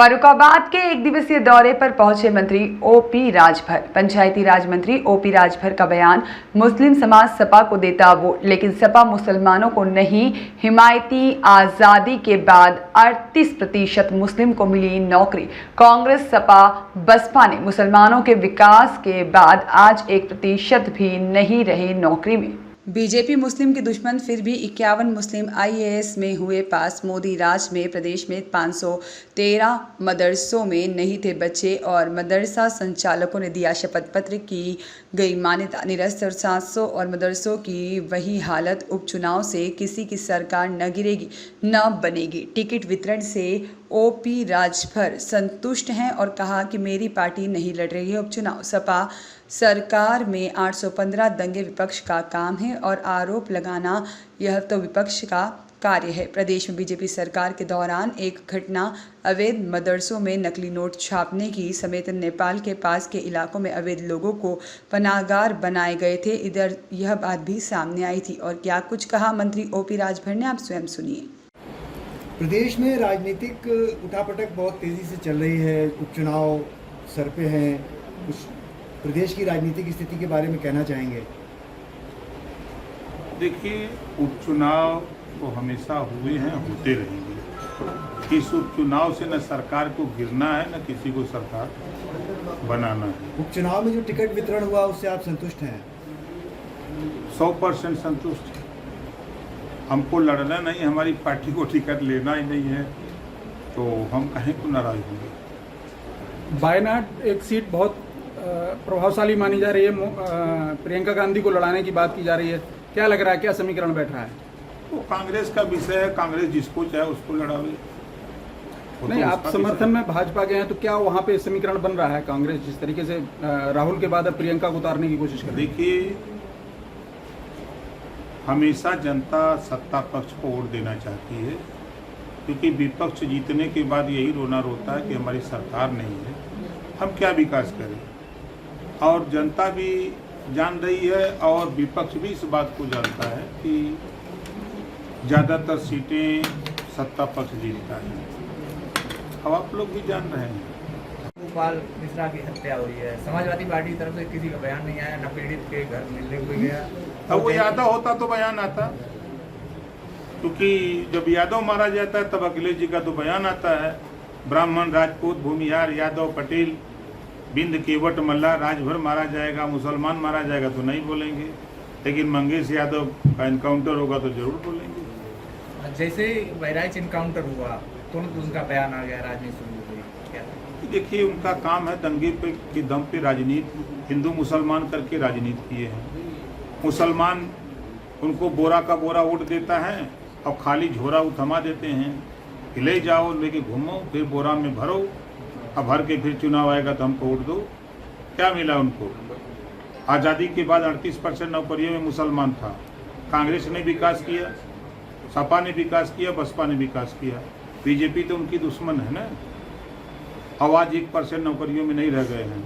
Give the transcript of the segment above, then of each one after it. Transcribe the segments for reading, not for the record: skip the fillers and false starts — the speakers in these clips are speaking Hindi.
फर्रुखाबाद के एक दिवसीय दौरे पर पहुंचे मंत्री ओपी राजभर। पंचायती राज मंत्री ओपी राजभर का बयान, मुस्लिम समाज सपा को देता वोट, लेकिन सपा मुसलमानों को नहीं। हिमायती आज़ादी के बाद 38% मुस्लिम को मिली नौकरी। कांग्रेस सपा बसपा ने मुसलमानों के विकास के बाद आज 1% भी नहीं रहे नौकरी में। बीजेपी मुस्लिम के दुश्मन, फिर भी 51 मुस्लिम IAS में हुए पास। मोदी राज में प्रदेश में 513 मदरसों में नहीं थे बच्चे और मदरसा संचालकों ने दिया शपथ पत्र की गई मान्यता निरस्त। और 700 और मदरसों की वही हालत। उपचुनाव से किसी की सरकार न गिरेगी न बनेगी। टिकट वितरण से ओपी राजभर संतुष्ट हैं और कहा कि मेरी पार्टी नहीं लड़ रही है उपचुनाव। सपा सरकार में 815 दंगे विपक्ष का काम है और आरोप लगाना यह तो विपक्ष का कार्य है। प्रदेश में बीजेपी सरकार के दौरान एक घटना अवैध मदरसों में नकली नोट छापने की समेत नेपाल के पास के इलाकों में अवैध लोगों को पनाहगार बनाए गए थे। इधर यह बात भी सामने आई थी और क्या कुछ कहा मंत्री ओपी राजभर ने, आप स्वयं सुनिए। प्रदेश में राजनीतिक उठापटक बहुत तेज़ी से चल रही है। उपचुनाव सर पे हैं। कुछ प्रदेश की राजनीतिक स्थिति के बारे में कहना चाहेंगे? देखिए, उपचुनाव तो हमेशा हुए हैं, होते रहेंगे। इस उपचुनाव से न सरकार को गिरना है न किसी को सरकार बनाना है। उपचुनाव में जो टिकट वितरण हुआ उससे आप संतुष्ट हैं? 100% संतुष्ट है। हमको लड़ना नहीं, हमारी पार्टी को टिकट लेना ही नहीं है, तो हम कहीं को नाराज होंगे। वायनाड एक सीट बहुत प्रभावशाली मानी जा रही है। प्रियंका गांधी को लड़ाने की बात की जा रही है। क्या लग रहा है, क्या समीकरण बैठ रहा है? तो कांग्रेस का विषय है, कांग्रेस जिसको चाहे उसको लड़ावे। नहीं, आप समर्थन में भाजपा के हैं तो क्या वहाँ पे समीकरण बन रहा है? कांग्रेस जिस तरीके से राहुल के बाद अब प्रियंका को उतारने की कोशिश कर रही है। देखिए, हमेशा जनता सत्ता पक्ष को वोट देना चाहती है, क्योंकि विपक्ष जीतने के बाद यही रोना रोता है कि हमारी सरकार नहीं है, हम क्या विकास करें। और जनता भी जान रही है और विपक्ष भी इस बात को जानता है कि ज़्यादातर सीटें सत्ता पक्ष जीतता है। अब आप लोग भी जान रहे हैं। गोपाल मिश्रा की हत्या हुई है, समाजवादी पार्टी की तरफ से किसी का बयान नहीं आया, न पीड़ित के घर मिलने को गया। अब वो यादव होता तो बयान आता, क्योंकि जब यादव मारा जाता है तब अखिलेश जी का तो बयान आता है। ब्राह्मण, राजपूत, भूमिहार, यादव, पटेल, बिंद, केवट, मल्ला, राजभर मारा जाएगा, मुसलमान मारा जाएगा तो नहीं बोलेंगे, लेकिन मंगेश यादव का इनकाउंटर होगा तो जरूर बोलेंगे। जैसे बहराइच इनकाउंटर हुआ तुरंत उनका बयान आ गया, राजनीति शुरू हो गई। क्या देखिए, उनका काम है दंगे पे के दम पे राजनीति, हिंदू मुसलमान करके राजनीति किए हैं। मुसलमान उनको बोरा का बोरा वोट देता है और खाली झोरा थमा देते हैं कि ले जाओ, लेके घूमो, फिर बोरा में भरो, अब भर के फिर चुनाव आएगा तो हमको वोट दो। क्या मिला उनको? आज़ादी के बाद 38% नौकरियों में मुसलमान था। कांग्रेस ने विकास किया, सपा ने विकास किया, बसपा ने विकास किया। बीजेपी तो उनकी दुश्मन है ना। आवाज 1% नौकरियों में नहीं रह गए हैं।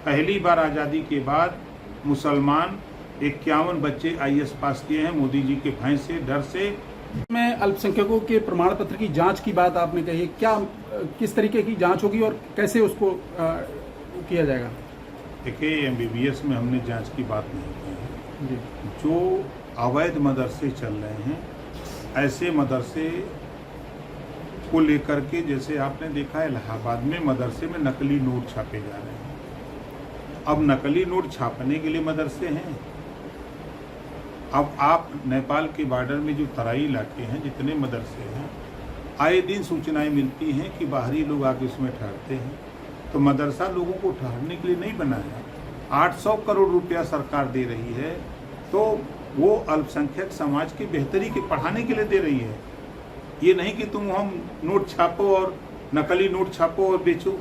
पहली बार आज़ादी के बाद मुसलमान 51 बच्चे IAS पास किए हैं, मोदी जी के भय से, डर से। में अल्पसंख्यकों के प्रमाण पत्र की जांच की बात आपने कही, क्या किस तरीके की जांच होगी और कैसे उसको किया जाएगा? देखिए, MBBS में हमने जांच की बात नहीं की है। जो अवैध मदरसे चल रहे हैं, ऐसे मदरसे को लेकर के, जैसे आपने देखा है इलाहाबाद में मदरसे में नकली नोट छापे जा रहे हैं। अब नकली नोट छापने के लिए मदरसे हैं। अब आप नेपाल के बॉर्डर में जो तराई इलाके हैं, जितने मदरसे हैं, आए दिन सूचनाएं मिलती हैं कि बाहरी लोग आके उसमें ठहरते हैं। तो मदरसा लोगों को ठहरने के लिए नहीं बना है। 800 करोड़ रुपया सरकार दे रही है, तो वो अल्पसंख्यक समाज की बेहतरी के पढ़ाने के लिए दे रही है। ये नहीं कि तुम हम नोट छापो और नकली नोट छापो और बेचो,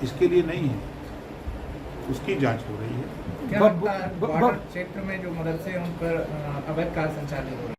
इसके लिए नहीं है। उसकी जांच हो रही है। क्या लगता है बॉर्डर क्षेत्र में जो मदरसे हैं उन पर अवैध कार्य संचालित हो रहे हैं?